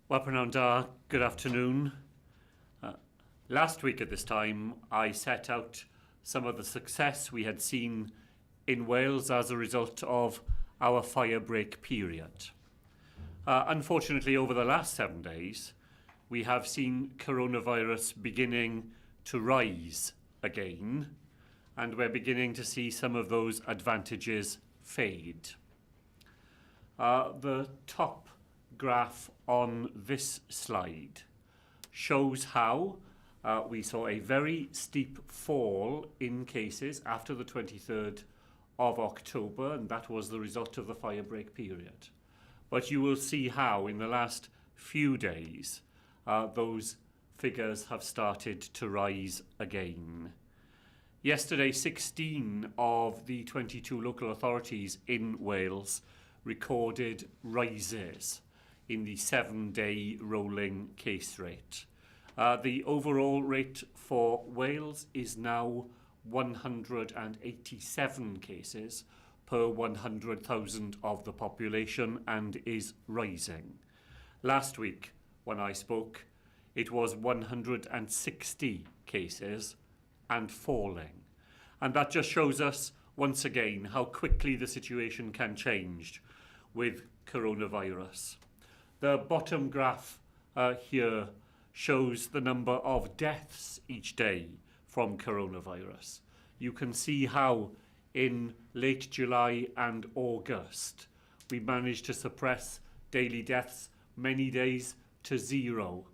Wel, prynawn da, good afternoon. Last week at this time, I set out some of the success we had seen in Wales as a result of our fire break period. Unfortunately, over the last 7 days, we have seen coronavirus beginning to rise again, and we're beginning to see some of those advantages fade. The top graph on this slide shows how we saw a very steep fall in cases after the 23rd of October, and that was the result of the fire break period. But you will see how in the last few days those figures have started to rise again. Yesterday, 16 of the 22 local authorities in Wales recorded rises in the 7-day rolling case rate. The overall rate for Wales is now 187 cases per 100,000 of the population and is rising. Last week, when I spoke, it was 160 cases and falling. And that just shows us, once again, how quickly the situation can change with coronavirus. The bottom graph here shows the number of deaths each day from coronavirus. You can see how in late July and August we managed to suppress daily deaths many days to 0.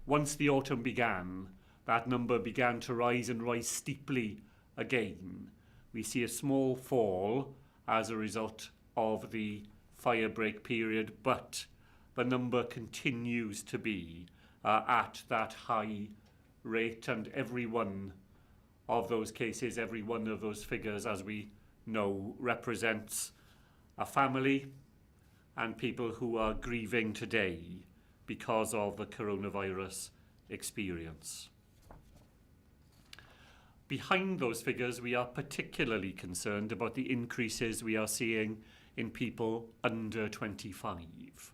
Once the autumn began, that number began to rise and rise steeply again. We see a small fall as a result of the fire break period, but the number continues to be at that high rate, and every one of those cases, every one of those figures, as we know, represents a family and people who are grieving today because of the coronavirus experience. Behind those figures, we are particularly concerned about the increases we are seeing in people under 25.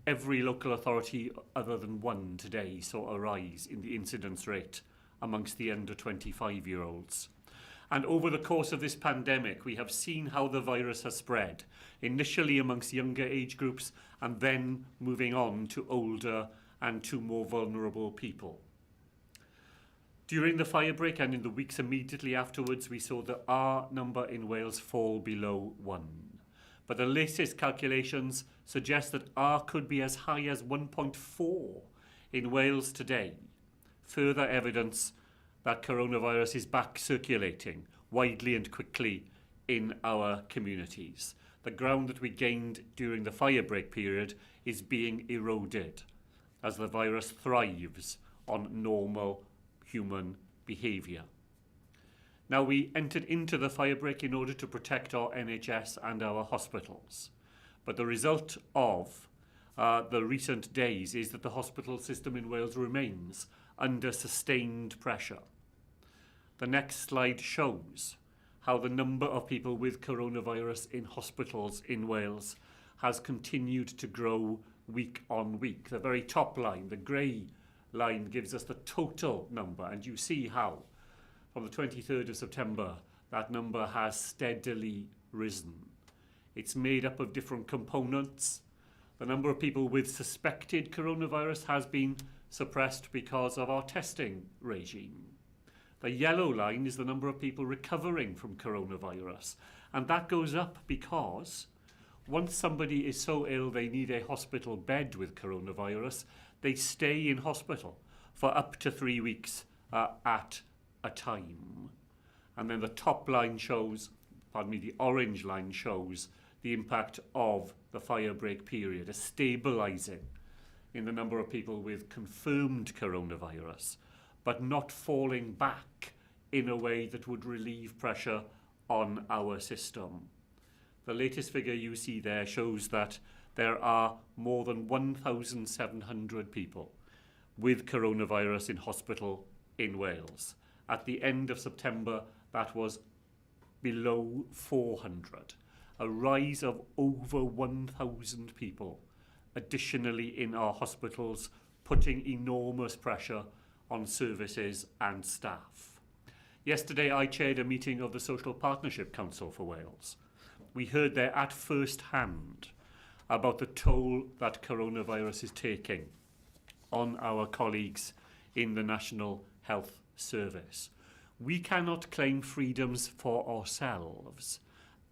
Every local authority other than one today saw a rise in the incidence rate amongst the under 25-year-olds. And over the course of this pandemic, we have seen how the virus has spread, initially amongst younger age groups and then moving on to older and to more vulnerable people. During the fire break and in the weeks immediately afterwards, we saw the R number in Wales fall below 1. But the latest calculations suggest that R could be as high as 1.4 in Wales today. Further evidence that coronavirus is back circulating widely and quickly in our communities. The ground that we gained during the fire break period is being eroded as the virus thrives on normal human behaviour. Now, we entered into the fire break in order to protect our NHS and our hospitals. But the result of the recent days is that the hospital system in Wales remains under sustained pressure. The next slide shows how the number of people with coronavirus in hospitals in Wales has continued to grow week on week. The very top line, the grey line, gives us the total number, and you see how from the 23rd of September, that number has steadily risen. It's made up of different components. The number of people with suspected coronavirus has been suppressed because of our testing regime. The yellow line is the number of people recovering from coronavirus, and that goes up because once somebody is so ill they need a hospital bed with coronavirus, they stay in hospital for up to 3 weeks at a time. And then the top line shows, the orange line shows the impact of the fire break period, a stabilising in the number of people with confirmed coronavirus, but not falling back in a way that would relieve pressure on our system. The latest figure you see there shows that there are more than 1,700 people with coronavirus in hospital in Wales. At the end of September, that was below 400, a rise of over 1,000 people additionally in our hospitals, putting enormous pressure on services and staff. Yesterday I chaired a meeting of the Social Partnership Council for Wales. We heard there at first hand about the toll that coronavirus is taking on our colleagues in the National Health Service. We cannot claim freedoms for ourselves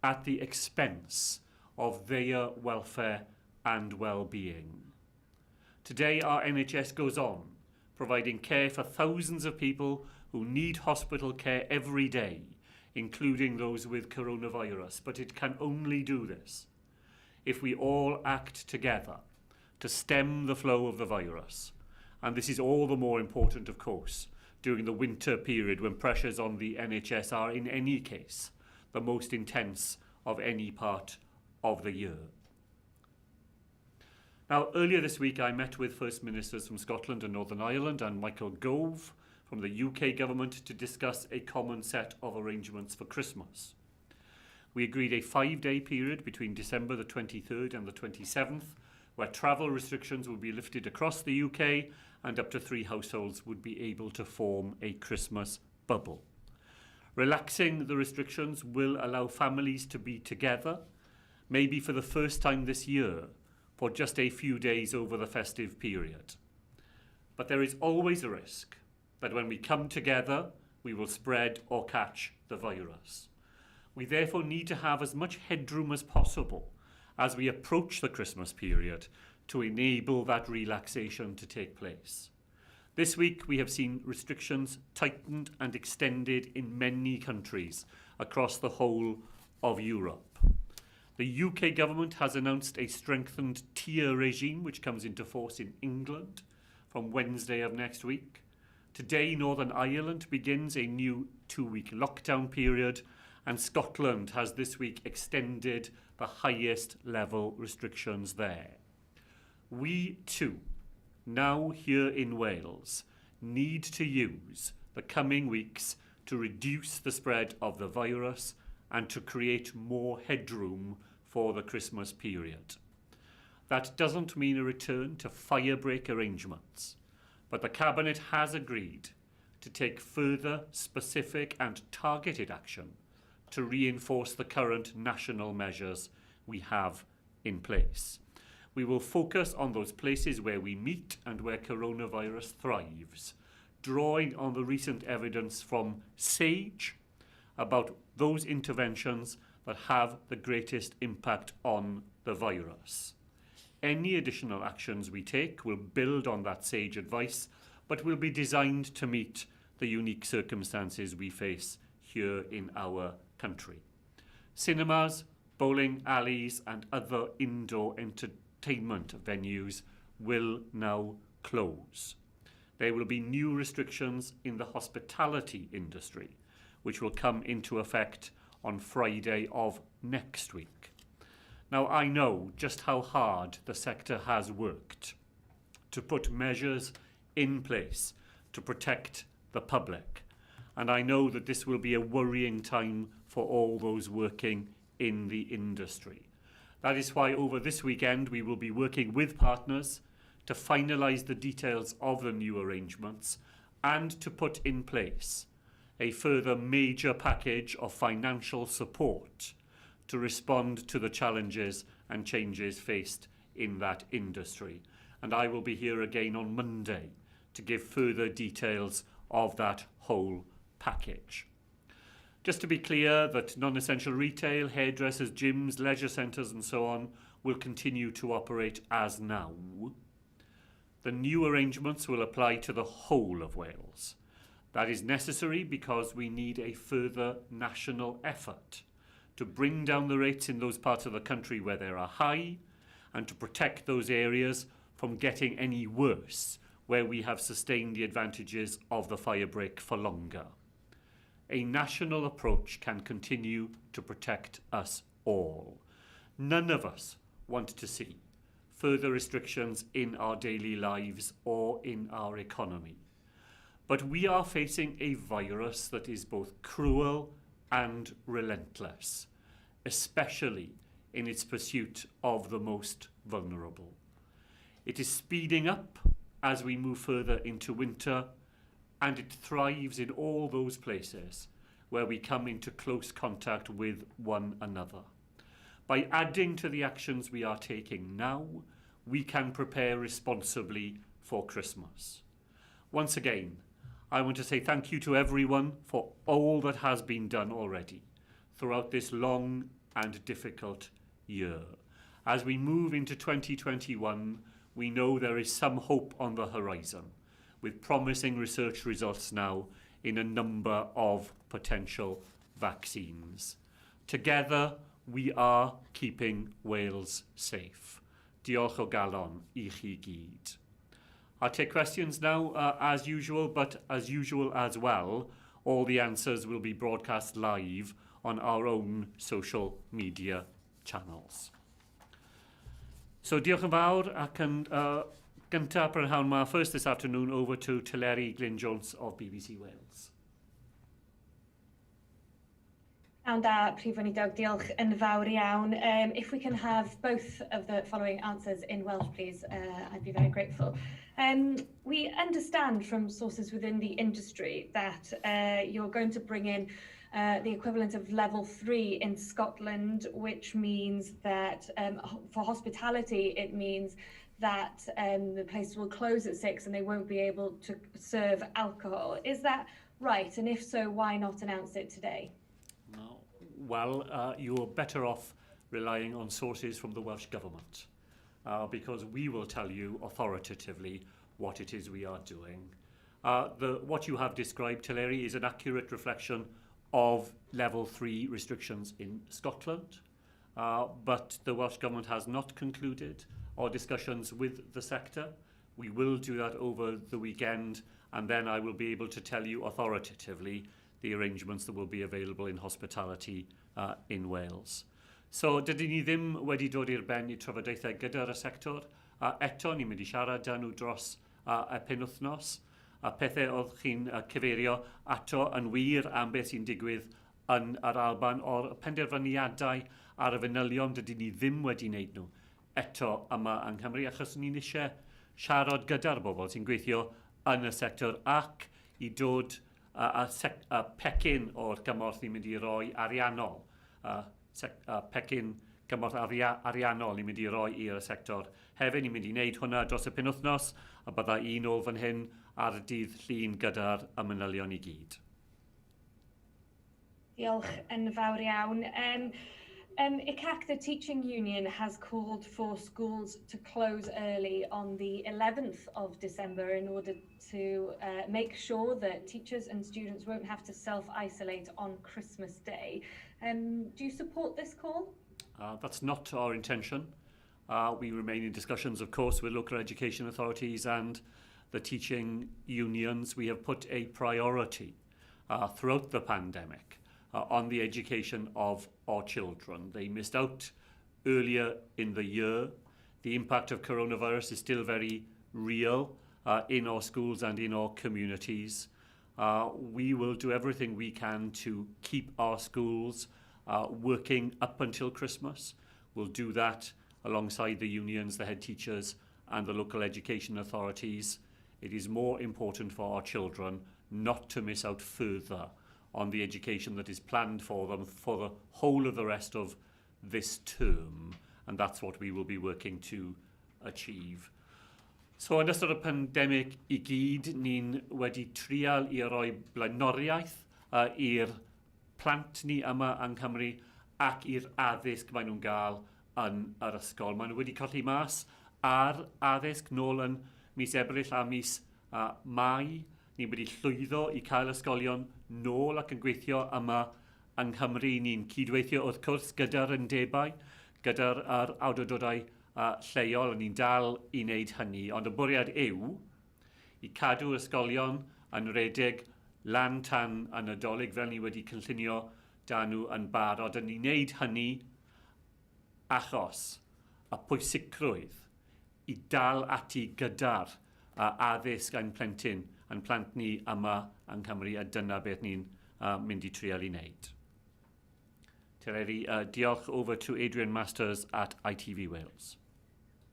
at the expense of their welfare and well-being. Today our NHS goes on, providing care for thousands of people who need hospital care every day, including those with coronavirus, but it can only do this if we all act together to stem the flow of the virus. And this is all the more important, of course, during the winter period when pressures on the NHS are, in any case, the most intense of any part of the year. Now, earlier this week, I met with First Ministers from Scotland and Northern Ireland and Michael Gove from the UK government to discuss a common set of arrangements for Christmas. We agreed a 5-day period between December the 23rd and the 27th, where travel restrictions would be lifted across the UK and up to 3 households would be able to form a Christmas bubble. Relaxing the restrictions will allow families to be together, maybe for the first time this year, for just a few days over the festive period. But there is always a risk that when we come together, we will spread or catch the virus. We therefore need to have as much headroom as possible as we approach the Christmas period to enable that relaxation to take place. This week we have seen restrictions tightened and extended in many countries across the whole of Europe. The UK government has announced a strengthened tier regime which comes into force in England from Wednesday of next week. Today Northern Ireland begins a new 2-week lockdown period, and Scotland has this week extended the highest level restrictions there. We too, now here in Wales, need to use the coming weeks to reduce the spread of the virus and to create more headroom for the Christmas period. That doesn't mean a return to firebreak arrangements, but the Cabinet has agreed to take further specific and targeted action to reinforce the current national measures we have in place. We will focus on those places where we meet and where coronavirus thrives, drawing on the recent evidence from SAGE about those interventions that have the greatest impact on the virus. Any additional actions we take will build on that SAGE advice, but will be designed to meet the unique circumstances we face here in our country. Cinemas, bowling alleys and other indoor entertainment venues will now close. There will be new restrictions in the hospitality industry, which will come into effect on Friday of next week. Now, I know just how hard the sector has worked to put measures in place to protect the public, and I know that this will be a worrying time for all those working in the industry. That is why over this weekend we will be working with partners to finalise the details of the new arrangements and to put in place a further major package of financial support to respond to the challenges and changes faced in that industry. And I will be here again on Monday to give further details of that whole package. Just to be clear that non-essential retail, hairdressers, gyms, leisure centres and so on will continue to operate as now. The new arrangements will apply to the whole of Wales. That is necessary because we need a further national effort to bring down the rates in those parts of the country where they are high and to protect those areas from getting any worse where we have sustained the advantages of the firebreak for longer. A national approach can continue to protect us all. None of us want to see further restrictions in our daily lives or in our economy. But we are facing a virus that is both cruel and relentless, especially in its pursuit of the most vulnerable. It is speeding up as we move further into winter, and it thrives in all those places where we come into close contact with one another. By adding to the actions we are taking now, we can prepare responsibly for Christmas. Once again, I want to say thank you to everyone for all that has been done already throughout this long and difficult year. As we move into 2021, we know there is some hope on the horizon, with promising research results now in a number of potential vaccines. Together, we are keeping Wales safe. Diolch o galon I chi gyd. I'll take questions now as usual, but as usual as well, all the answers will be broadcast live on our own social media channels. So diolch yn fawr ac yn gyntaf prynhawn ma first this afternoon over to Teleri Glyn Jones of BBC Wales. And Prif Weinidog, diolch yn fawr iawn. If we can have both of the following answers in Welsh, please, I'd be very grateful. We understand from sources within the industry that you're going to bring in the equivalent of level 3 in Scotland, which means that for hospitality, it means that the place will close at 6 and they won't be able to serve alcohol. Is that right? And if so, why not announce it today? No. Well, you're better off relying on sources from the Welsh Government because we will tell you authoritatively what it is we are doing. What you have described, Teleri, is an accurate reflection of level 3 restrictions in Scotland, but the Welsh Government has not concluded our discussions with the sector. We will do that over the weekend, and then I will be able to tell you authoritatively the arrangements that will be available in hospitality in Wales. So, dydyn ni ddim wedi dod i'r ben I trafodaethau gyda'r y sector. Eto, ni'n mynd I siarad â nhw dros y penwythnos. Pethau oedd chi'n cyfeirio ato yn wir am beth sy'n digwydd yn yr Alban o'r penderfyniadau ar y fanylion dydyn ni ddim wedi wneud nhw eto yma yng Nghymru, achos ni'n eisiau siarad gyda'r bobl sy'n gweithio yn y sector ac I dod a pecyn o'r gymorth ni'n mynd I roi ariannol, pecyn gymorth ariannol ni'n mynd I roi i'r sector. Hefyd ni'n mynd I wneud hwnna dros y penwythnos, a bydda un ôl fan hyn ar y dydd llun gyda'r ymanylion I gyd. Diolch yn fawr iawn. ICAC, the teaching union, has called for schools to close early on the 11th of December in order to make sure that teachers and students won't have to self-isolate on Christmas Day. Do you support this call? That's not our intention. We remain in discussions, of course, with local education authorities and the teaching unions. We have put a priority throughout the pandemic on the education of our children. They missed out earlier in the year. The impact of coronavirus is still very real in our schools and in our communities. We will do everything we can to keep our schools working up until Christmas. We'll do that alongside the unions, the head teachers and the local education authorities. It is more important for our children not to miss out further on the education that is planned for them for the whole of the rest of this term, and that's what we will be working to achieve. So yn ystod y pandemig I gyd, ni'n wedi trial I roi blaenoriaeth i'r plant ni yma yng Nghymru ac i'r addysg maen nhw'n gael yn yr ysgol. Maen nhw wedi colli mas ar addysg nôl yn mis Ebrill a mis Mai. Ni wedi llwyddo I cael ysgolion nôl ac yn gweithio yma yng Nghymru. Ni'n cydweithio wrth cwrs gyda'r undebau, gyda'r awdurdodau lleol, a ni'n dal I wneud hynny. Ond y bwriad yw I cadw ysgolion yn redig lan tan y Nadolig fel ni wedi cynllunio dan nhw yn barod. A ni'n wneud hynny achos y pwysigrwydd I dal ati gyda'r addysg ein plentyn, yn plant ni yma yng Nghymru, a dyna beth ni'n mynd I trial I wneud. Teleri, diolch over to Adrian Masters at ITV Wales.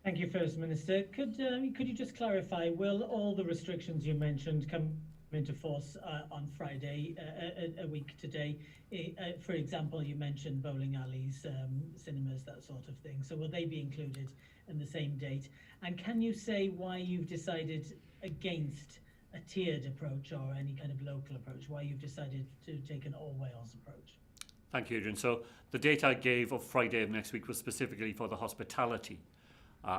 Thank you, First Minister. Could you just clarify, will all the restrictions you mentioned come into force on Friday, a week today? For example, you mentioned bowling alleys, cinemas, that sort of thing. So will they be included in the same date? And can you say why you've decided against a tiered approach or any kind of local approach, why you've decided to take an all-Wales approach? Thank you, Adrian. So the date I gave of Friday of next week was specifically for the hospitality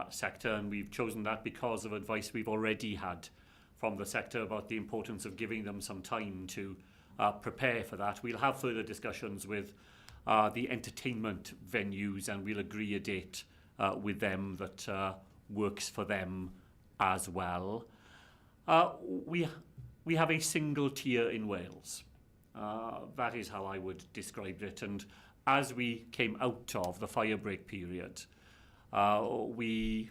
sector, and we've chosen that because of advice we've already had from the sector about the importance of giving them some time to prepare for that. We'll have further discussions with the entertainment venues, and we'll agree a date with them that works for them as well. We have a single tier in Wales. That is how I would describe it. And as we came out of the firebreak period, we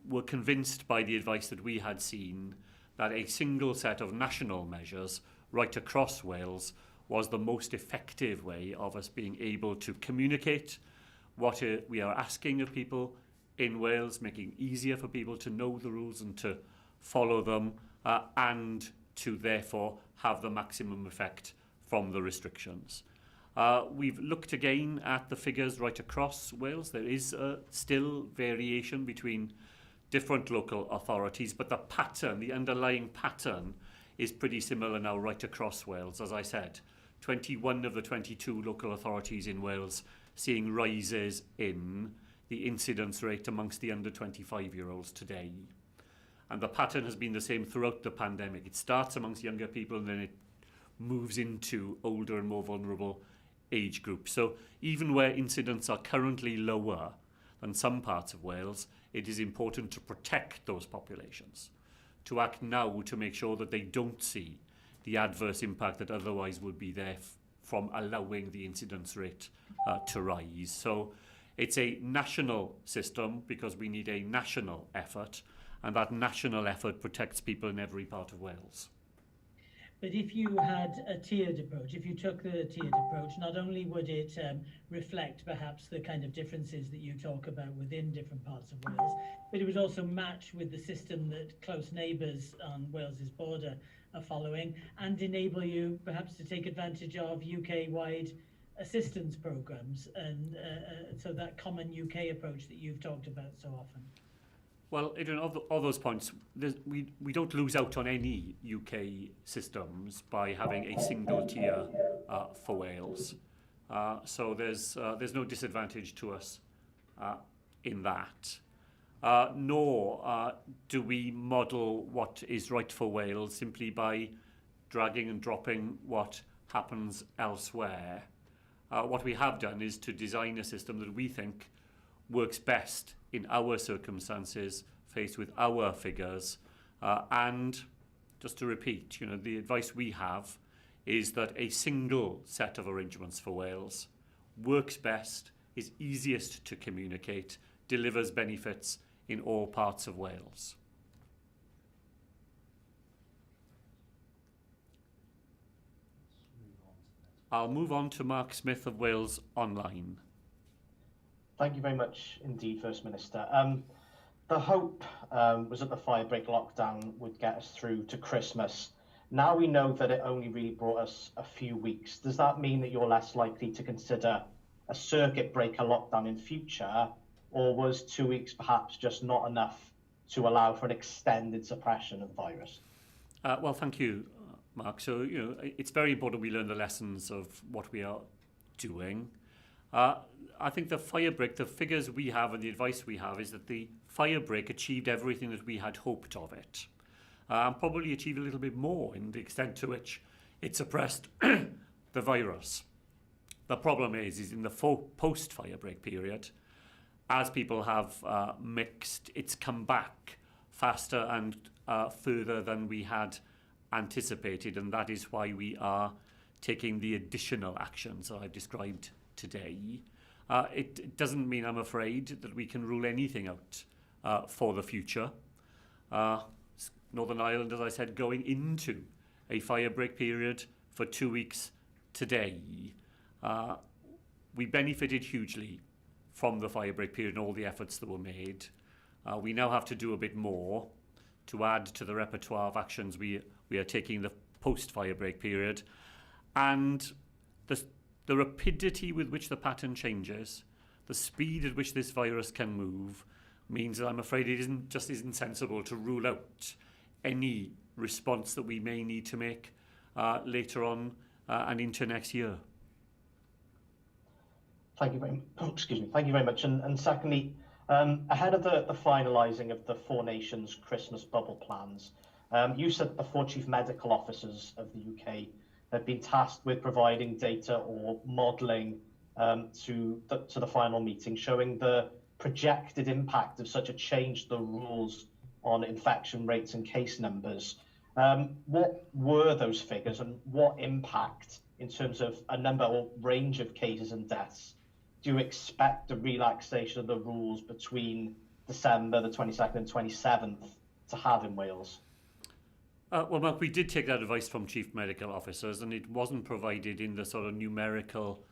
were convinced by the advice that we had seen that a single set of national measures right across Wales was the most effective way of us being able to communicate what we are asking of people in Wales, making it easier for people to know the rules and to follow them, and to therefore have the maximum effect from the restrictions. We've looked again at the figures right across Wales. There is still variation between different local authorities, but the pattern, the underlying pattern, is pretty similar now right across Wales. As I said, 21 of the 22 local authorities in Wales seeing rises in the incidence rate amongst the under 25-year-olds today. And the pattern has been the same throughout the pandemic. It starts amongst younger people and then it moves into older and more vulnerable age groups. So even where incidents are currently lower than some parts of Wales, it is important to protect those populations, to act now to make sure that they don't see the adverse impact that otherwise would be there from allowing the incidence rate to rise. So it's a national system because we need a national effort, and that national effort protects people in every part of Wales. But if you had a tiered approach, if you took the tiered approach, not only would it reflect perhaps the kind of differences that you talk about within different parts of Wales, but it would also match with the system that close neighbours on Wales's border are following, and enable you perhaps to take advantage of UK-wide assistance programmes, and so that common UK approach that you've talked about so often. Well, Adrian, of all those points, we don't lose out on any UK systems by having a single tier for Wales. So there's no disadvantage to us in that. Nor do we model what is right for Wales simply by dragging and dropping what happens elsewhere. What we have done is to design a system that we think works best in our circumstances, faced with our figures, and just to repeat, the advice we have is that a single set of arrangements for Wales works best, is easiest to communicate, delivers benefits in all parts of Wales. I'll move on to Mark Smith of Wales Online. Thank you very much indeed, First Minister. The hope was that the firebreak lockdown would get us through to Christmas. Now we know that it only really brought us a few weeks. Does that mean that you're less likely to consider a circuit breaker lockdown in future, or was 2 weeks perhaps just not enough to allow for an extended suppression of the virus? Well, thank you, Mark. So, it's very important we learn the lessons of what we are doing. I think the firebreak, the figures we have and the advice we have is that the firebreak achieved everything that we had hoped of it. And probably achieved a little bit more in the extent to which it suppressed the virus. The problem is in the post-firebreak period, as people have mixed, it's come back faster and further than we had anticipated, and that is why we are taking the additional actions that I've described today. It doesn't mean, I'm afraid, that we can rule anything out for the future. Northern Ireland, as I said, going into a firebreak period for 2 weeks today. We benefited hugely from the firebreak period and all the efforts that were made. We now have to do a bit more to add to the repertoire of actions we are taking the post-fire break period. And the rapidity with which the pattern changes, the speed at which this virus can move, means that I'm afraid it isn't sensible to rule out any response that we may need to make later on and into next year. Thank you very much. And secondly, ahead of the finalising of the Four Nations Christmas bubble plans, you said the 4 chief medical officers of the UK have been tasked with providing data or modelling to the final meeting, showing the projected impact of such a change to the rules on infection rates and case numbers. What were those figures, and what impact in terms of a number or range of cases and deaths do you expect a relaxation of the rules between December the 22nd and 27th to have in Wales? Well, Mark, we did take that advice from chief medical officers, and it wasn't provided in the sort of numerical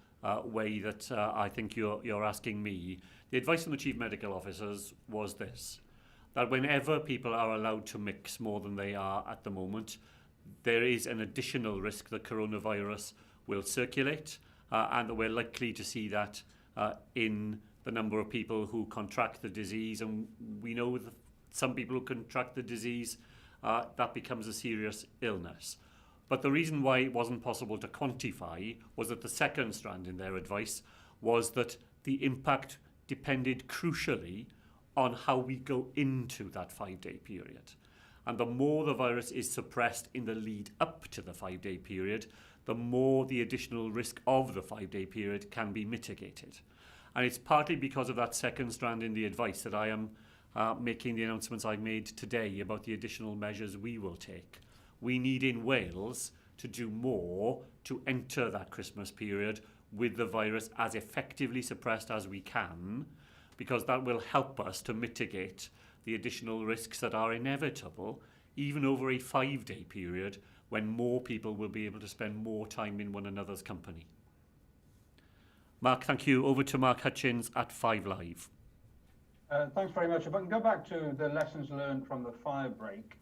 way that I think you're asking me. The advice from the chief medical officers was this: that whenever people are allowed to mix more than they are at the moment, there is an additional risk that coronavirus will circulate, and that we're likely to see that in the number of people who contract the disease. And we know that some people who contract the disease, that becomes a serious illness. But the reason why it wasn't possible to quantify was that the second strand in their advice was that the impact depended crucially on how we go into that 5-day period. And the more the virus is suppressed in the lead up to the 5-day period, the more the additional risk of the 5-day period can be mitigated. And it's partly because of that second strand in the advice that I am making the announcements I made today about the additional measures we will take. We need in Wales to do more to enter that Christmas period with the virus as effectively suppressed as we can, because that will help us to mitigate the additional risks that are inevitable, even over a 5-day period when more people will be able to spend more time in one another's company. Mark, thank you. Over to Mark Hutchins at 5 Live. Thanks very much. If I can go back to the lessons learned from the fire break,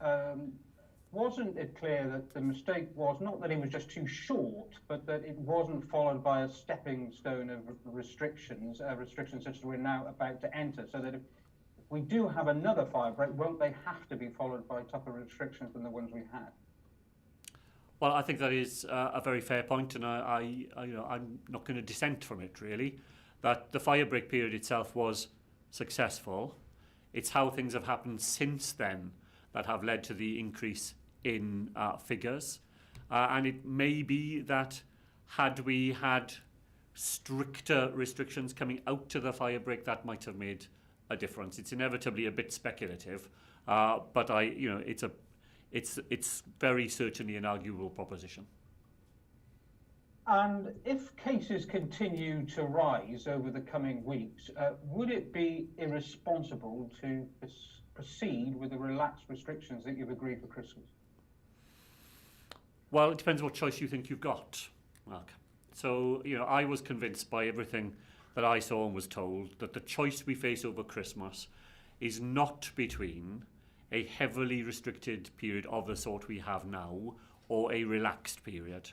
wasn't it clear that the mistake was not that it was just too short, but that it wasn't followed by a stepping stone of restrictions such as we're now about to enter, so that if we do have another fire break, won't they have to be followed by tougher restrictions than the ones we had? Well, I think that is a very fair point, and I'm not going to dissent from it, really. That the fire break period itself was successful. It's how things have happened since then that have led to the increase in figures. And it may be that had we had stricter restrictions coming out to the fire break, that might have made a difference. It's inevitably a bit speculative, but it's very certainly an arguable proposition. And if cases continue to rise over the coming weeks, would it be irresponsible to proceed with the relaxed restrictions that you've agreed for Christmas? Well, it depends what choice you think you've got, Mark. So, I was convinced by everything that I saw and was told that the choice we face over Christmas is not between a heavily restricted period of the sort we have now or a relaxed period.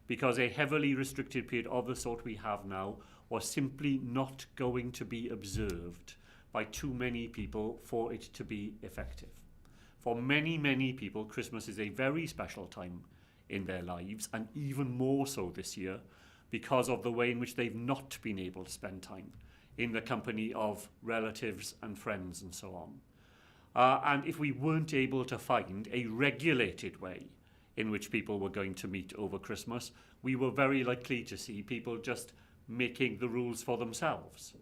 Because a heavily restricted period of the sort we have now was simply not going to be observed by too many people for it to be effective. For many, many people, Christmas is a very special time in their lives, and even more so this year because of the way in which they've not been able to spend time in the company of relatives and friends and so on. And if we weren't able to find a regulated way in which people were going to meet over Christmas, we were very likely to see people just making the rules for themselves.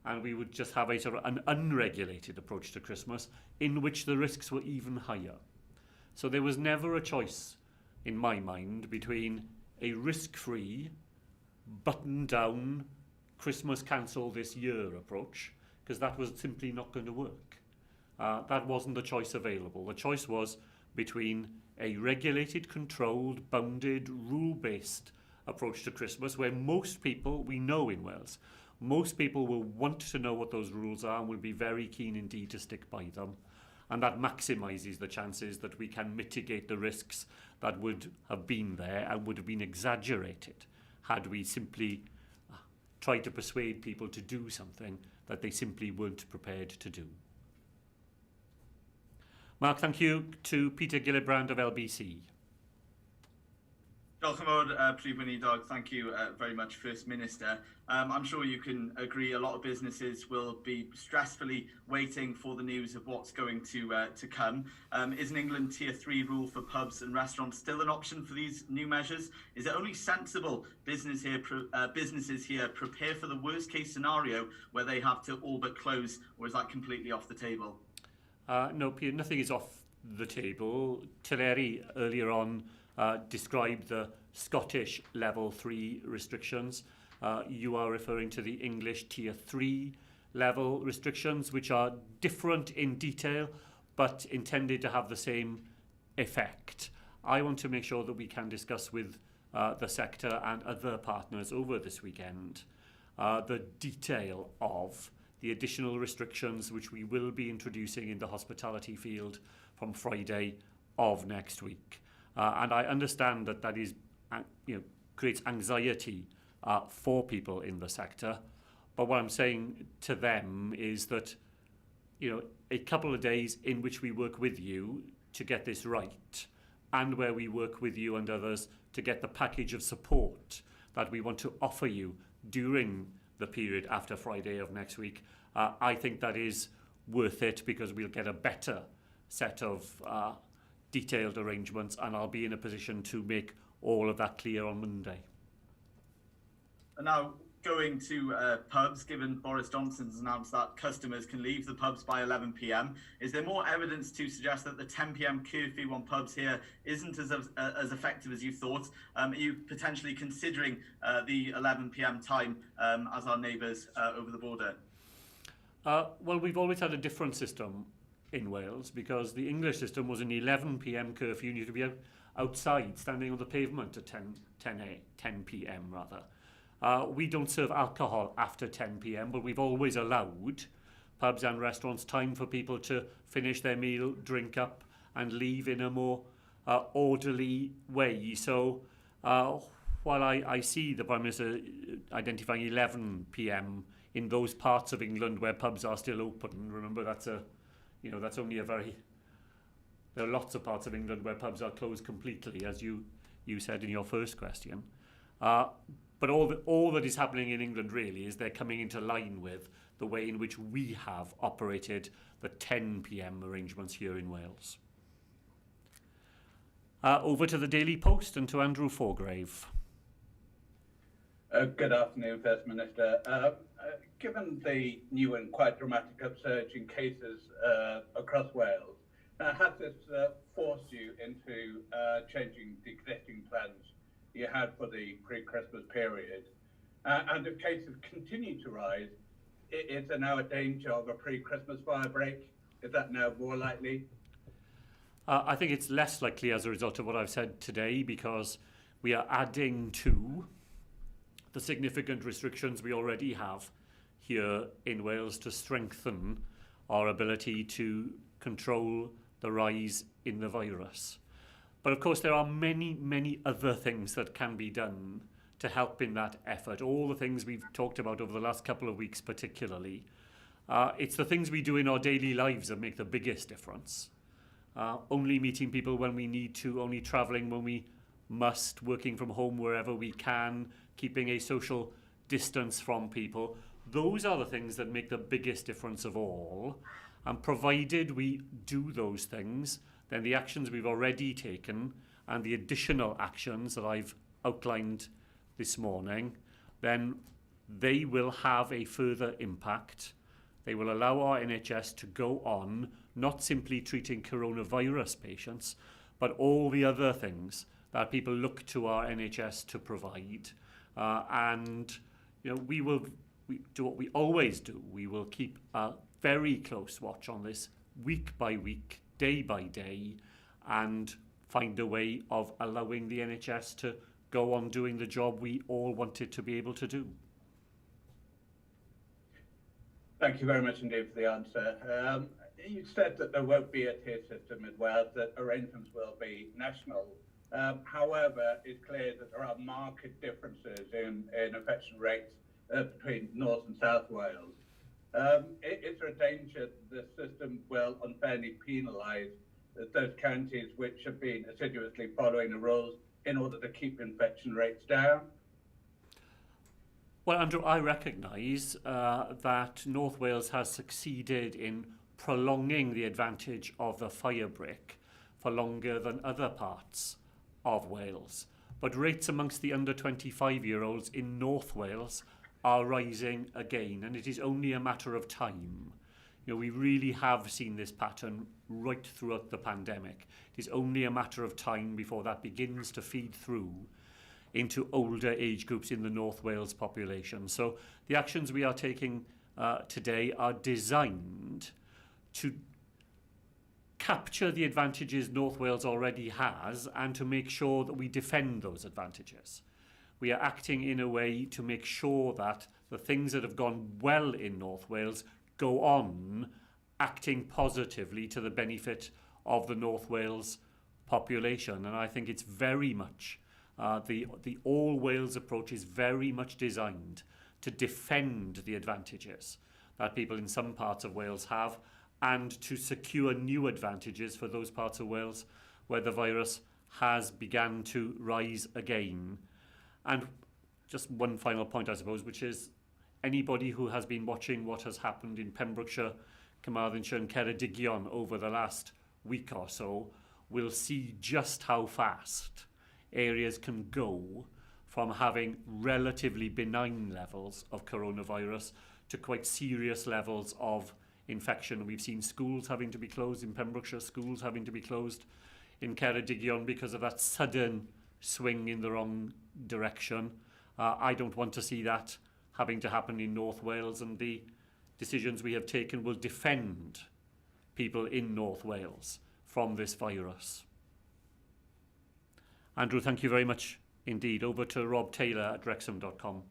And we would just have a sort of an unregulated approach to Christmas in which the risks were even higher. So there was never a choice, in my mind, between a risk-free, button-down, Christmas cancel this year approach, because that was simply not going to work. That wasn't the choice available. The choice was between a regulated, controlled, bounded, rule-based approach to Christmas, where most people, we know in Wales, Most people will want to know what those rules are and will be very keen indeed to stick by them. And that maximises the chances that we can mitigate the risks that would have been there and would have been exaggerated had we simply tried to persuade people to do something that they simply weren't prepared to do. Mark, thank you. To Peter Gillibrand of LBC. Diolch yn fawr, Prif Weinidog. Thank you very much, First Minister. I'm sure you can agree a lot of businesses will be stressfully waiting for the news of what's going to come. Is an England Tier 3 rule for pubs and restaurants still an option for these new measures? Is it only sensible businesses here prepare for the worst case scenario where they have to all but close, or is that completely off the table? No, Peter, nothing is off the table. Teleri earlier on described the Scottish level 3 restrictions. You are referring to the English tier 3 level restrictions, which are different in detail but intended to have the same effect. I want to make sure that we can discuss with the sector and other partners over this weekend the detail of the additional restrictions which we will be introducing in the hospitality field from Friday of next week. And I understand that that is, creates anxiety for people in the sector. But what I'm saying to them is that, a couple of days in which we work with you to get this right, and where we work with you and others to get the package of support that we want to offer you during the period after Friday of next week, I think that is worth it, because we'll get a better set of detailed arrangements, and I'll be in a position to make all of that clear on Monday. And now, going to pubs, given Boris Johnson's announced that customers can leave the pubs by 11 p.m, is there more evidence to suggest that the 10 p.m. curfew on pubs here isn't as effective as you thought? Are you potentially considering the 11 p.m. time as our neighbours over the border? Well, we've always had a different system in Wales, because the English system was an 11 p.m. curfew. You need to be outside, standing on the pavement at 10 p.m. rather. We don't serve alcohol after 10 p.m, but we've always allowed pubs and restaurants time for people to finish their meal, drink up, and leave in a more orderly way. So while I see the Prime Minister identifying 11 p.m. in those parts of England where pubs are still open, remember that's only a very... There are lots of parts of England where pubs are closed completely, as you said in your first question. But all that is happening in England really is they're coming into line with the way in which we have operated the 10 p.m. arrangements here in Wales. Over to the Daily Post and to Andrew Forgrave. Good afternoon, First Minister. Given the new and quite dramatic upsurge in cases across Wales, has this forced you into changing the existing plans you had for the pre-Christmas period? And if cases continue to rise, is there now a danger of a pre-Christmas fire break? Is that now more likely? I think it's less likely as a result of what I've said today, because we are adding to the significant restrictions we already have here in Wales to strengthen our ability to control the rise in the virus. But of course there are many, many other things that can be done to help in that effort. All the things we've talked about over the last couple of weeks particularly. It's the things we do in our daily lives that make the biggest difference. Only meeting people when we need to, only travelling when we must, working from home wherever we can, keeping a social distance from people. Those are the things that make the biggest difference of all. And provided we do those things, then the actions we've already taken and the additional actions that I've outlined this morning, then they will have a further impact. They will allow our NHS to go on, not simply treating coronavirus patients, but all the other things that people look to our NHS to provide. We will do what we always do. We will keep a very close watch on this, week by week, day by day, and find a way of allowing the NHS to go on doing the job we all want it to be able to do. Thank you very much indeed for the answer. You said that there won't be a tier system in Wales, that arrangements will be national. However, it's clear that there are marked differences in infection rates between North and South Wales. Is there a danger that the system will unfairly penalise those counties which have been assiduously following the rules in order to keep infection rates down? Well, Andrew, I recognise that North Wales has succeeded in prolonging the advantage of the fire break for longer than other parts of Wales. But rates amongst the under 25-year-olds in North Wales are rising again, and it is only a matter of time. You know, we really have seen this pattern right throughout the pandemic. It is only a matter of time before that begins to feed through into older age groups in the North Wales population. So the actions we are taking today are designed to capture the advantages North Wales already has and to make sure that we defend those advantages. We are acting in a way to make sure that the things that have gone well in North Wales go on acting positively to the benefit of the North Wales population. And I think it's very much, the All Wales approach is very much designed to defend the advantages that people in some parts of Wales have and to secure new advantages for those parts of Wales where the virus has begun to rise again. And just one final point, I suppose, which is anybody who has been watching what has happened in Pembrokeshire, Carmarthenshire and Ceredigion over the last week or so will see just how fast areas can go from having relatively benign levels of coronavirus to quite serious levels of infection. We've seen schools having to be closed in Pembrokeshire, schools having to be closed in Ceredigion because of that sudden swing in the wrong direction. I don't want to see that having to happen in North Wales, and the decisions we have taken will defend people in North Wales from this virus. Andrew, thank you very much indeed. Over to Rob Taylor at Wrexham.com.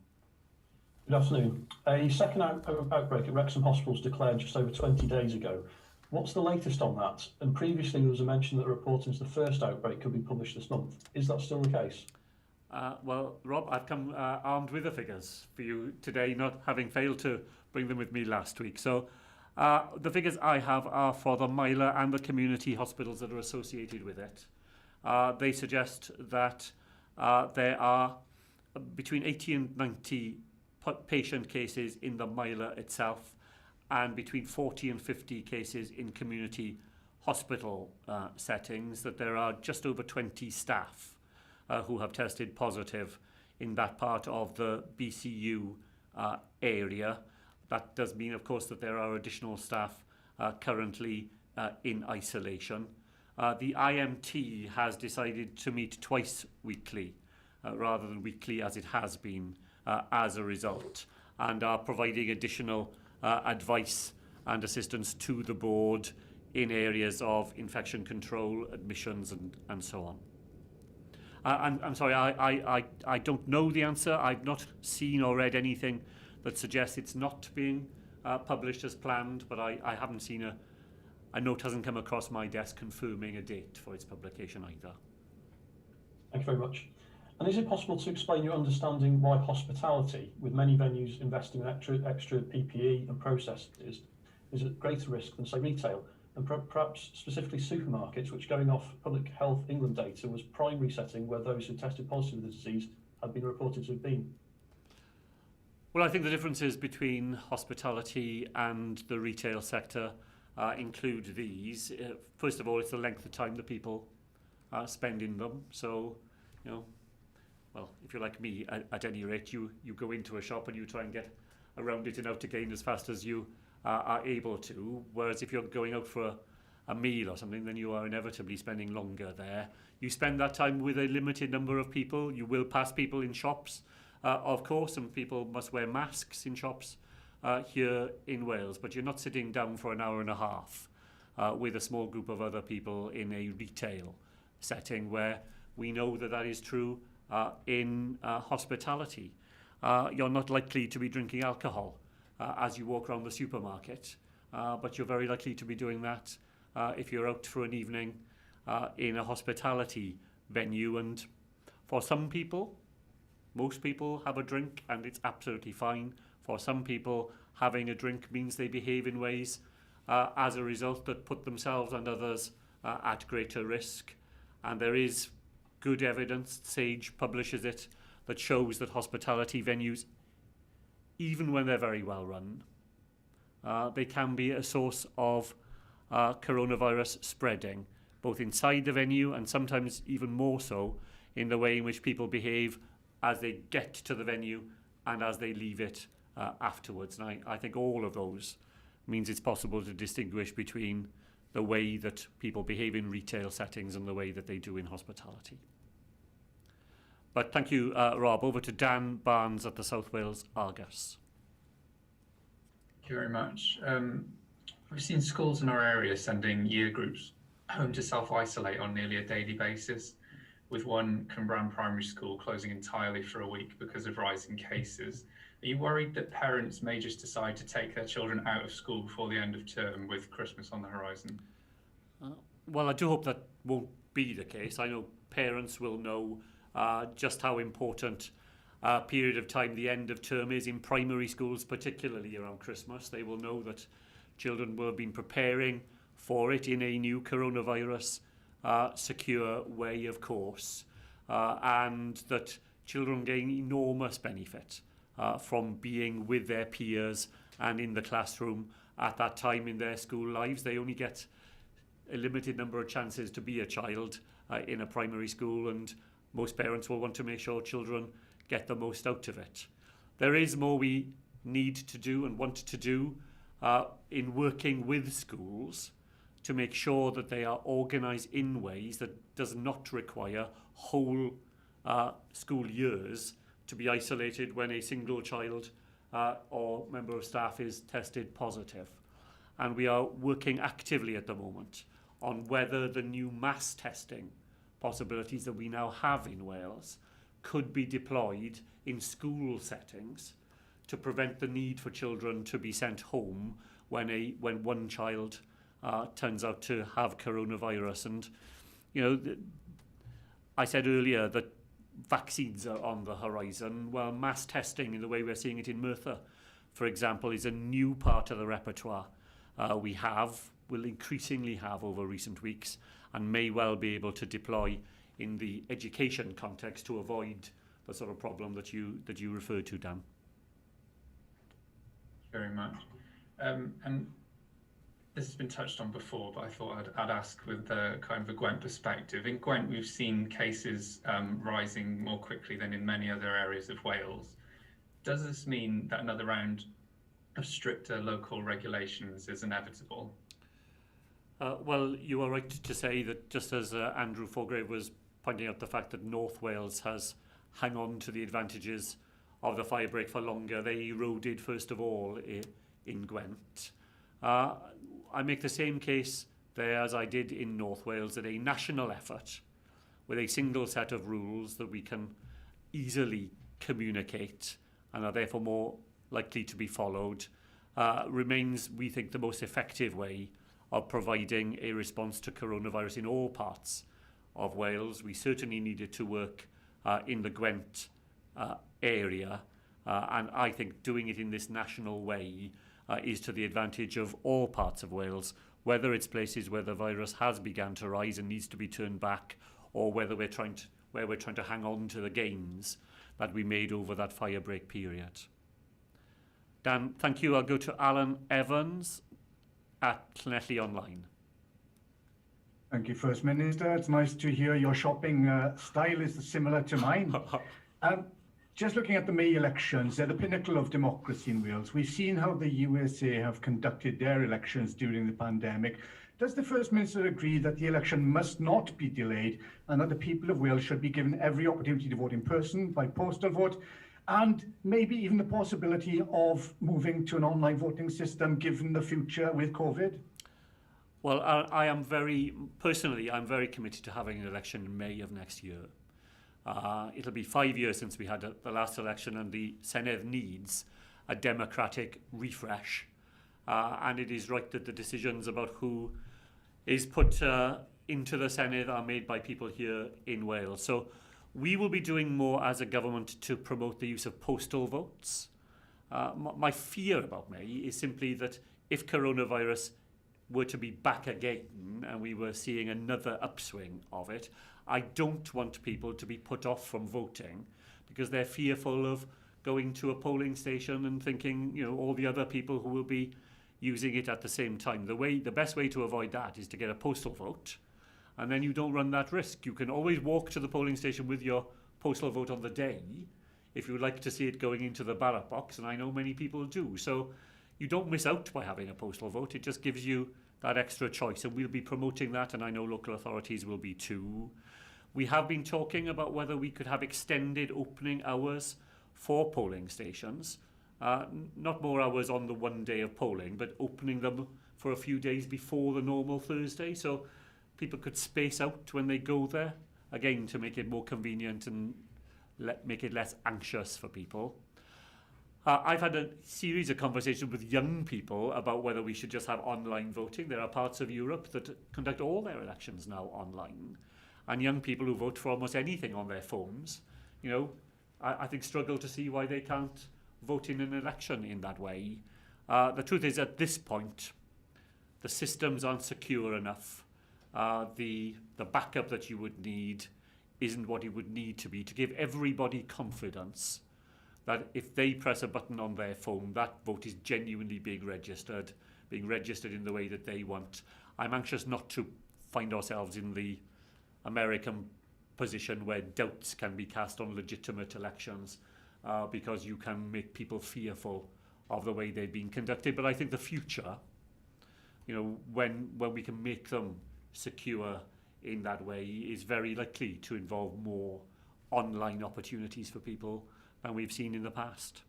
Good afternoon. A second outbreak at Wrexham Hospital was declared just over 20 days ago. What's the latest on that? And previously there was a mention that a report into the first outbreak could be published this month. Is that still the case? Well, Rob, I've come armed with the figures for you today, not having failed to bring them with me last week. So the figures I have are for the Myla and the community hospitals that are associated with it. They suggest that there are between 80 and 90 patient cases in the Myla itself and between 40 and 50 cases in community hospital settings, that there are just over 20 staff who have tested positive in that part of the BCU area. That does mean, of course, that there are additional staff currently in isolation. The IMT has decided to meet twice weekly rather than weekly as it has been as a result, and are providing additional advice and assistance to the board in areas of infection control, admissions and so on. I'm sorry, I don't know the answer. I've not seen or read anything that suggests it's not being published as planned, but I haven't seen a note hasn't come across my desk confirming a date for its publication either. Thank you very much. And is it possible to explain your understanding why hospitality, with many venues investing in extra PPE and processes, is at greater risk than, say, retail, and perhaps specifically supermarkets, which, going off Public Health England data, was primary setting where those who tested positive with the disease had been reported to have been? Well, I think the differences between hospitality and the retail sector include these. First of all, it's the length of time that people spend in them. So, you know, well, if you're like me, at any rate, you go into a shop and you try and get around it and out again as fast as you are able to. Whereas if you're going out for a meal or something, then you are inevitably spending longer there. You spend that time with a limited number of people. You will pass people in shops, of course, and people must wear masks in shops here in Wales, but you're not sitting down for an hour and a half with a small group of other people in a retail setting, where we know that that is true in hospitality. You're not likely to be drinking alcohol as you walk around the supermarket, but you're very likely to be doing that if you're out for an evening in a hospitality venue. And for some people, most people have a drink and it's absolutely fine. For some people, having a drink means they behave in ways as a result that put themselves and others at greater risk. And there is good evidence, Sage publishes it, that shows that hospitality venues, even when they're very well run, they can be a source of coronavirus spreading, both inside the venue and sometimes even more so in the way in which people behave as they get to the venue and as they leave it afterwards. And I think all of those means it's possible to distinguish between the way that people behave in retail settings and the way that they do in hospitality. But thank you, Rob. Over to Dan Barnes at the South Wales Argus. Thank you very much. We've seen schools in our area sending year groups home to self-isolate on nearly a daily basis, with one Cwmbran primary school closing entirely for a week because of rising cases. Are you worried that parents may just decide to take their children out of school before the end of term with Christmas on the horizon? Well, I do hope that won't be the case. I know parents will know just how important a period of time the end of term is in primary schools, particularly around Christmas. They will know that children will have been preparing for it in a new coronavirus secure way, of course, and that children gain enormous benefit from being with their peers and in the classroom at that time in their school lives. They only get a limited number of chances to be a child in a primary school, and most parents will want to make sure children get the most out of it. There is more we need to do and want to do in working with schools to make sure that they are organised in ways that does not require whole school years to be isolated when a single child or member of staff is tested positive. And we are working actively at the moment on whether the new mass testing possibilities that we now have in Wales could be deployed in school settings to prevent the need for children to be sent home when one child turns out to have coronavirus. And, you know, I said earlier that vaccines are on the horizon. Well, mass testing in the way we're seeing it in Merthyr, for example, is a new part of the repertoire will increasingly have over recent weeks, and may well be able to deploy in the education context to avoid the sort of problem that you referred to, Dan. Very much. And this has been touched on before, but I thought I'd ask with kind of a Gwent perspective. In Gwent, we've seen cases rising more quickly than in many other areas of Wales. Does this mean that another round of stricter local regulations is inevitable? Well, you are right to say that, just as Andrew Forgrave was pointing out the fact that North Wales has hung on to the advantages of the firebreak for longer, they eroded first of all in Gwent. I make the same case there as I did in North Wales, that a national effort with a single set of rules that we can easily communicate and are therefore more likely to be followed remains, we think, the most effective way of providing a response to coronavirus in all parts of Wales. We certainly needed to work in the Gwent area, and I think doing it in this national way is to the advantage of all parts of Wales, whether it's places where the virus has begun to rise and needs to be turned back, or whether we're trying to hang on to the gains that we made over that firebreak period. Dan, thank you. I'll go to Alan Evans at Cynhadledd Online. Thank you, First Minister. It's nice to hear your shopping style is similar to mine. Just looking at the May elections, they're the pinnacle of democracy in Wales. We've seen how the USA have conducted their elections during the pandemic. Does the First Minister agree that the election must not be delayed and that the people of Wales should be given every opportunity to vote in person, by postal vote, and maybe even the possibility of moving to an online voting system given the future with COVID? Well, I'm very committed to having an election in May of next year. It'll be 5 years since we had the last election, and the Cynhadledd needs a democratic refresh. And it is right that the decisions about who is put into the Senedd are made by people here in Wales. So we will be doing more as a government to promote the use of postal votes. My fear about May is simply that if coronavirus were to be back again and we were seeing another upswing of it, I don't want people to be put off from voting because they're fearful of going to a polling station and thinking, you know, all the other people who will be using it at the same time. The best way to avoid that is to get a postal vote, and then you don't run that risk. You can always walk to the polling station with your postal vote on the day if you would like to see it going into the ballot box, and I know many people do. So you don't miss out by having a postal vote. It just gives you that extra choice, and we'll be promoting that, and I know local authorities will be too. We have been talking about whether we could have extended opening hours for polling stations. Not more hours on the one day of polling, but opening them for a few days before the normal Thursday, so people could space out when they go there, again to make it more convenient and make it less anxious for people. I've had a series of conversations with young people about whether we should just have online voting. There are parts of Europe that conduct all their elections now online, and young people who vote for almost anything on their phones, you know, I think struggle to see why they can't vote in an election in that way. The truth is, at this point, the systems aren't secure enough. The backup that you would need isn't what it would need to be to give everybody confidence that if they press a button on their phone, that vote is genuinely being registered in the way that they want. I'm anxious not to find ourselves in the American position where doubts can be cast on legitimate elections because you can make people fearful of the way they've been conducted. But I think the future, you know, when we can make them secure in that way, is very likely to involve more online opportunities for people than we've seen in the past.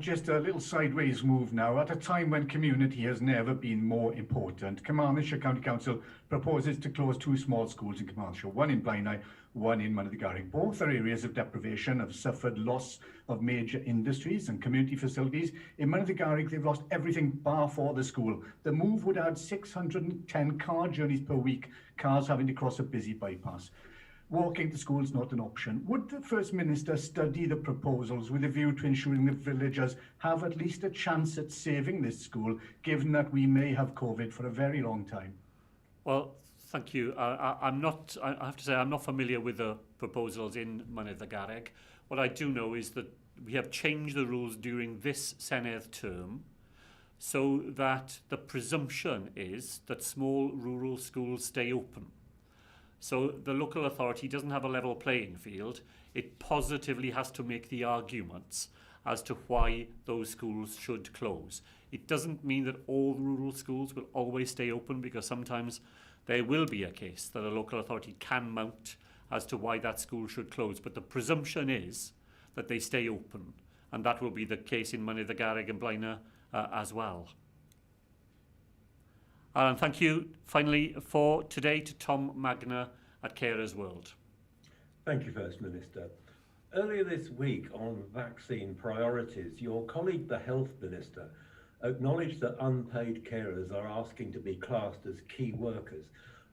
Just a little sideways move now. At a time when community has never been more important, Carmarthenshire County Council proposes to close 2 small schools in Carmarthenshire, one in Blaenau, one in Weinidog. Both are areas of deprivation, have suffered loss of major industries and community facilities. In Weinidog, they've lost everything bar for the school. The move would add 610 car journeys per week, cars having to cross a busy bypass. Walking to school is not an option. Would the First Minister study the proposals with a view to ensuring that villagers have at least a chance at saving this school, given that we may have COVID for a very long time? Well, thank you. I have to say, I'm not familiar with the proposals in Weinidog. What I do know is that we have changed the rules during this Senedd term so that the presumption is that small rural schools stay open. So the local authority doesn't have a level playing field. It positively has to make the arguments as to why those schools should close. It doesn't mean that all rural schools will always stay open, because sometimes there will be a case that a local authority can mount as to why that school should close. But the presumption is that they stay open, and that will be the case in Weinidog and Blaenau as well. And thank you, finally, for today to Tom Magner at Carers World. Thank you, First Minister. Earlier this week on vaccine priorities, your colleague, the Health Minister, acknowledged that unpaid carers are asking to be classed as key workers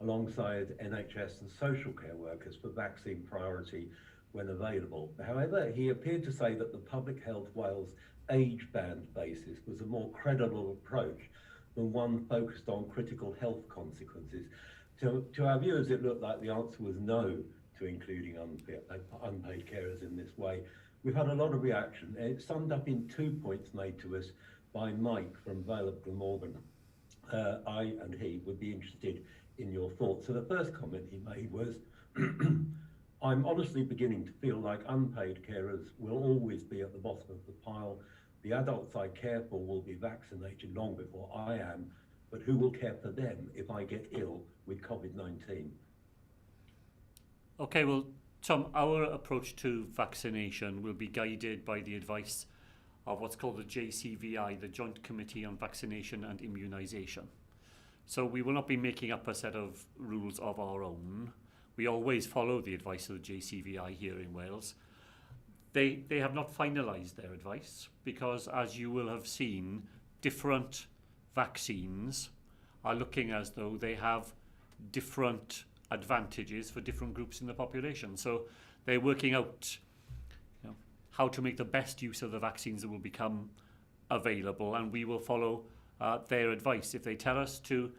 alongside NHS and social care workers for vaccine priority when available. However, he appeared to say that the Public Health Wales age band basis was a more credible approach than one focused on critical health consequences. To our viewers, it looked like the answer was no to including unpaid carers in this way. We've had a lot of reaction. It's summed up in 2 points made to us by Mike from Vale of Glamorgan. I and he would be interested in your thoughts. So the first comment he made was, I'm honestly beginning to feel like unpaid carers will always be at the bottom of the pile. The adults I care for will be vaccinated long before I am, but who will care for them if I get ill with COVID-19? Okay, well, Tom, our approach to vaccination will be guided by the advice of what's called the JCVI, the Joint Committee on Vaccination and Immunisation. So we will not be making up a set of rules of our own. We always follow the advice of the JCVI here in Wales. They have not finalised their advice because, as you will have seen, different vaccines are looking as though they have different advantages for different groups in the population. So they're working out, you know, how to make the best use of the vaccines that will become available, and we will follow their advice. If they tell us to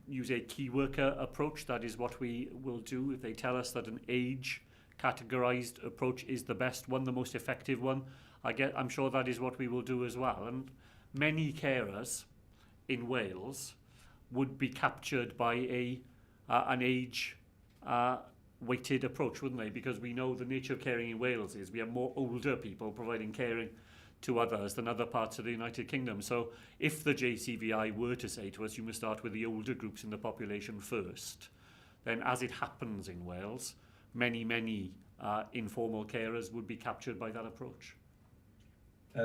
use a key worker approach, that is what we will do. If they tell us that an age categorised approach is the best one, the most effective one, I'm sure that is what we will do as well. And many carers in Wales would be captured by an age weighted approach, wouldn't they? Because we know the nature of caring in Wales is we have more older people providing caring to others than other parts of the United Kingdom. So if the JCVI were to say to us, you must start with the older groups in the population first, then as it happens in Wales, many informal carers would be captured by that approach.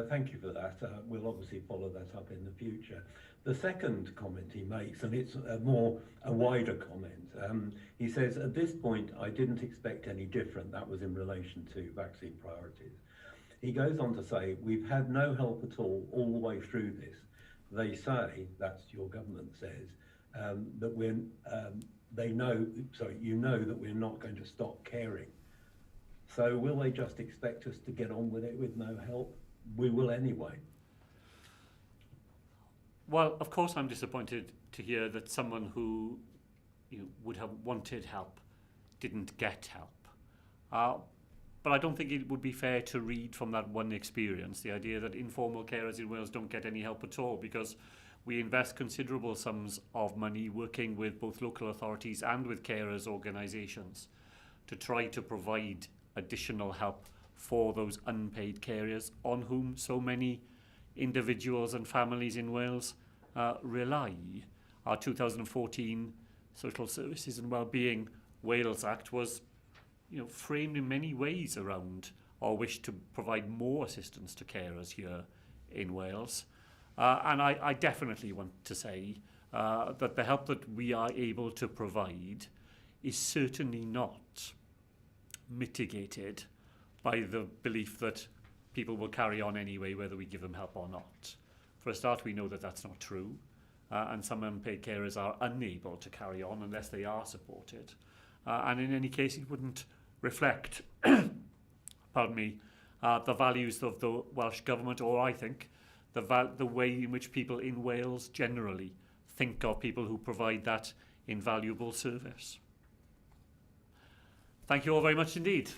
Thank you for that. We'll obviously follow that up in the future. The second comment he makes, and it's a wider comment, he says, at this point, I didn't expect any different. That was in relation to vaccine priorities. He goes on to say, we've had no help at all the way through this. They say, that's your government says, that you know that we're not going to stop caring. So will they just expect us to get on with it with no help? We will anyway. Well, of course I'm disappointed to hear that someone who would have wanted help didn't get help. But I don't think it would be fair to read from that one experience the idea that informal carers in Wales don't get any help at all, because we invest considerable sums of money working with both local authorities and with carers organisations to try to provide additional help for those unpaid carers on whom so many individuals and families in Wales rely. Our 2014 Social Services and Wellbeing Wales Act was framed in many ways around our wish to provide more assistance to carers here in Wales. And I definitely want to say that the help that we are able to provide is certainly not mitigated by the belief that people will carry on anyway, whether we give them help or not. For a start, we know that that's not true, and some unpaid carers are unable to carry on unless they are supported. And in any case, it wouldn't reflect, pardon me, the values of the Welsh Government, or I think, the way in which people in Wales generally think of people who provide that invaluable service. Thank you all very much indeed.